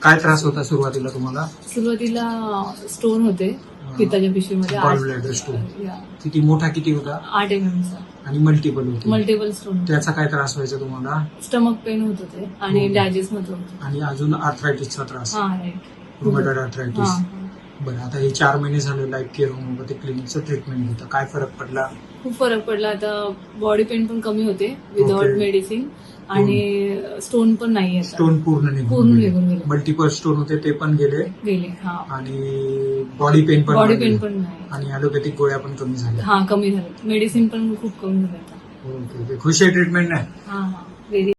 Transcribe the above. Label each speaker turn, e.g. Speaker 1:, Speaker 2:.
Speaker 1: काय त्रास होता सुरुवातीला तुम्हाला?
Speaker 2: सुरुवातीला स्टोन होते पित्ताच्या पिशवीमध्ये.
Speaker 1: Gall bladder stone. किती मोठा किती होता?
Speaker 2: 8 mm चा.
Speaker 1: आणि मल्टिपल होते.
Speaker 2: Multiple stone.
Speaker 1: त्याचा काय त्रास व्हायचा तुम्हाला?
Speaker 2: स्टमक पेन होत होते आणि डायजेस्ट मध्ये होतं.
Speaker 1: आणि अजून आर्थरायटिसचा त्रास?
Speaker 2: हा, राईट.
Speaker 1: Rheumatoid arthritis. बरं, आता हे 4 महिने झाले लाईफ केअर होमिओपॅथिक क्लिनिकचं ट्रीटमेंट घेतं. काय फरक पडला?
Speaker 2: खूप फरक पडला. आता बॉडी पेन पण कमी होते विदाउट
Speaker 1: Okay.
Speaker 2: मेडिसिन आणि स्टोन पण नाही आता.
Speaker 1: स्टोन पूर्ण
Speaker 2: पूर्ण
Speaker 1: निघून
Speaker 2: निघून गेले.
Speaker 1: मल्टिपल स्टोन होते ते पण गेले
Speaker 2: गेले. हा.
Speaker 1: आणि बॉडी पेन पण
Speaker 2: बॉडी
Speaker 1: गेले.
Speaker 2: पेन पण नाही.
Speaker 1: आणि ॲलोपॅथिक गोळ्या पण कमी झाल्या.
Speaker 2: हा, कमी झाले. मेडिसिन पण खूप कमी झाले आता.
Speaker 1: ओके, खुश आहे ट्रीटमेंट नाही?
Speaker 2: हा, व्हेरी